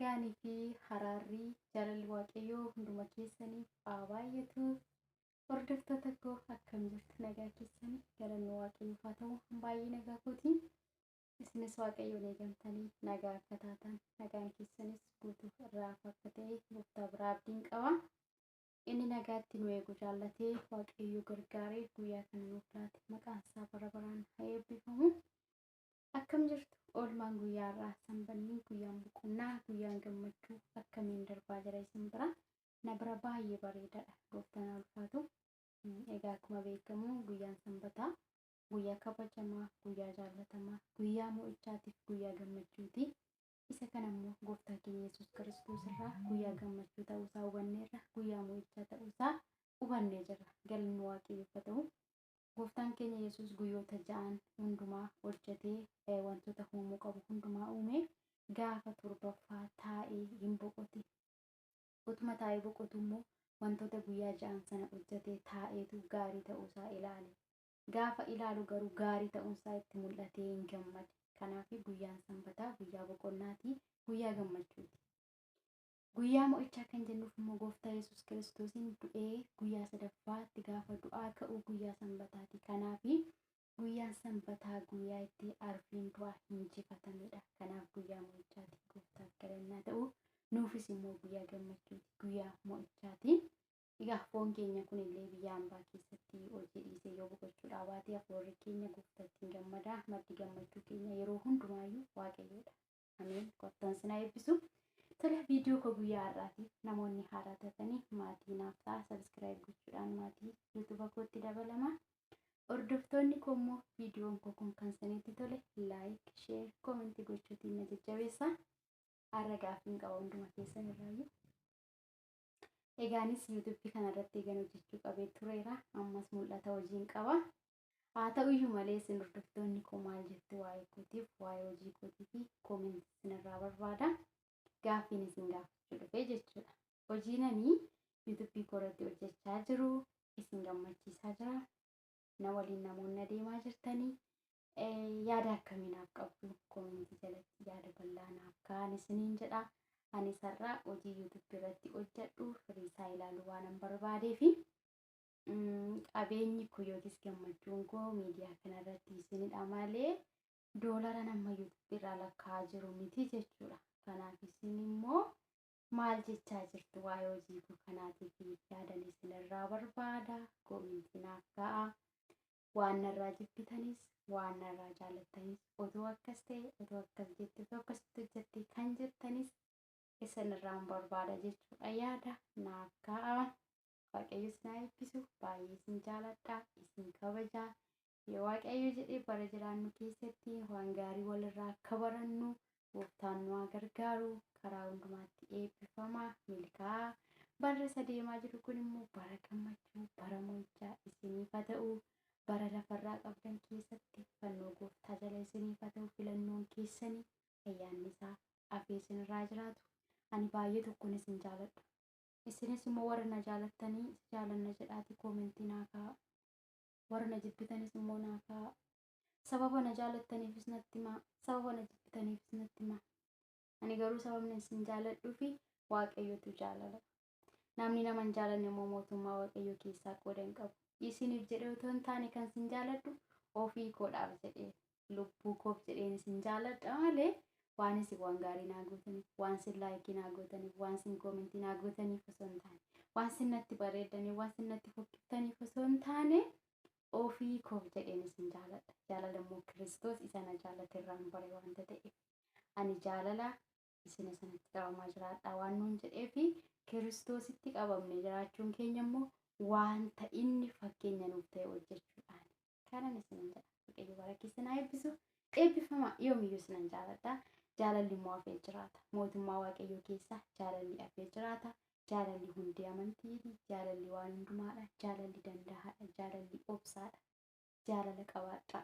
nagaanii fi haraarrii jaalalli waaqayyoo hunduma keessaniif baay'atu. Hordoftoota koo akkam jirtu nagaa keessanii galanni waaqayyoof haa ta'u baay'ee nagaa kooti. Isinis waaqayyoon eegamtanii nagaa akka taatan nagaan keessanis guutuuf irraa akka ta'e gooftaa biraa abdiin qaba. Inni nagaatti nu eegu jaallatee waaqayyoo gargaaree guyyaa kana nuuf laate maqaan isaa bara baraan haa eebbifamu. Akkam jirtu oolmaan guyyaa irraa sanbanni guyyaan boqonnaa guyyaan gammachuu akkamiin darbaa jira isin bira na bira baay'ee bareedaadha gooftaan ulfaatu. Egaa akkuma beekamu guyyaan sanbataa guyyaa kabajamaa guyyaa jaallatamaa guyyaa mo'ichaatiif guyyaa gammachuuti. Isa kana immoo gooftaa keenya Yesuus Kiristoos irraa guyyaa gammachuu ta'uusaa hubanneerra guyyaa mo'ichaa ta'uusaa hubannee jirra. Galanni waaqayyoof haa ta'u. Gooftaan keenya Yesuus guyyoota ja'an hundumaa hojjetee wantoota uumuu qabu hundumaa uume gaafa torbaffaa taa'ee hin boqote. Utuma taa'ee boqotu immoo wantoota guyyaa ja'an sana hojjetee taa'eetu gaarii ta'uusaa ilaale. Gaafa ilaalu garuu gaarii ta'uusaa itti mul'atee hin gammade. Kanaaf guyyaan sanbataa guyyaa boqonnaati, guyyaa gammachuuti. Guyyaa mo'ichaa kan jennuuf immoo gooftaa Yesuus Kiristoosiin du'ee guyyaa sadaffaatti gaafa du'aa ka'u guyyaa sanbataati. Kanaaf guyyaan sanbataa guyyaa itti arfiin du'aa injifatamedha. Kanaaf guyyaa mo'ichaati. Gooftaaf galanni haa ta'u. Nuufis immoo guyyaa gammachuuti, guyyaa mo'ichaati. Egaa foon keenya kunillee biyya hambaa keessatti hojii dhiisee yoo boqochuudhaa baate hafuurri keenya gooftaatti hin gammada. Maddi gammachuu keenya yeroo hundumaayyuu waaqayyoodha. Ameen. Gooftaan isin haa eebbisu. Tole viidiyoo koo guyyaa har'aatiif namoonni haaraa taatanii maatii naaf ta'a sabiskiraayib gochuudhaan maatii yuutuuba kootti dabalama. Hordoftoonni koo immoo viidiyoon koo kun kan isinitti tole laayik, sheer, koomentii gochuutiin na jajjabeessa. Har'a gaaffiin qaba hunduma keessan irraayyuu. Egaanis yuutuubii kanarratti eegan hojjechuu qabee tureera. Ammas mul'ata hojiin qaba. Haa ta'uyyuu malee isin hordoftoonni koo maal jettu waa'ee kootiif, waa'ee hojii kootii fi koomentii isinirraa barbaada. Gaaffiin isin gaafachuu dhufe jechuudha. Hojiin ani yuutuubii koorratti hojjechaa jiru isin gammachiisaa jira. Na waliin namoonni adeemaa jirtanii yaada akkamii naaf qabdu koomentii jalatti yaada bal'aa naaf kaa'aa isiniin jedha. Anis har'a hojii yuutuubii irratti hojjedhu firiisaa ilaaluu waan barbaadee fi qabeenyi koo yookiis gammachuun koo miidiyaa kanarratti isinidha malee doolara nama yuutuubii irraa lakkaa'aa jiru miti jechuudha. Kanaaf isin immoo maal jechaa jirtu waa'ee hojii koo kanaatiif yaadan isinirraa barbaada. Koomentii naaf kaa'aa. Waan narraa jibbitanis waan narraa jaallattanis otoo akkas ta'e otoo akkas jette otoo akkasitti hojjette kan jettanis isinirraan barbaada jechuudha. Yaada naaf kaa'aa. Waaqayyo isin haa eebbisu. Baay'ee isin jaalladha. Isin kabajaa. Yoo waaqayyo jedhee bara jiraannu keessatti waan gaarii walirraa akka barannu gooftaan nu haa gargaaru. Karaa hundumaatti eebbifamaa milkaa'aa. Barri isa deemaa jiru kun immoo bara gammachuu bara mo'ichaa isiniif haa ta'u. Bara lafarraa qabdan keessatti fannoo gooftaa jala isiniif haa ta'u. Filannoon keessanii ayyaanni isaa afee isinirraa jiraatu. Ani baay'ee tokkoon isin jaalladha. Isinis immoo warra na jaalattanii jaalanna jedhaati koomentii naa kaa'aa. Warra na jibbitanis immoo naa kaa'aa. Sababa na jaallattaniifis natti himaa. Sababa na jibbitaniifis natti himaa. Ani garuu sababni isin jaalladhuu fi waaqayyotu jaalala. Namni nama hin jaalanne immoo mootummaa waaqayyoo keessaa qooda hin qabu. Isiniif jedhee otoo hin taane kan isin jaalladhu ofii koodhaaf jedhee lubbuu koof jedheen isin jaalladha malee waan isin waan gaarii naa gootaniif, waan isin laayikii naa gootaniif, waan isin koomentii naa gootaniif osoo hin taane, waan isin natti bareedaniif, waan isin natti fokkiftaniif osoo hin taane ofii koof jedheen isin jaalladha. Jaalala immoo Kiristoos isa na jaallate irraan bare waanta ta'eef ani jaalala isin sanatti qabamaa jiraadha waan nuun jedheefi Kiristoositti qabamne jiraachuun keenya immoo wanta inni fakkeenya nuuf ta'e hojjechuudhaan kanan isin jedha. Waaqayyo bara keessan haa eebbisu. Eebbifama yoomiyyuu isin jaalladha. Jaalalli immoo hafee jiraata. Mootummaa waaqayyoo keessa jaalalli hafee jiraata. Jaalalli hundi amantiiti. Jaalalli waan hundumaadha. Jaalalli danda'aadha. Jaalalli obsaadha. Jaalala qabaadha.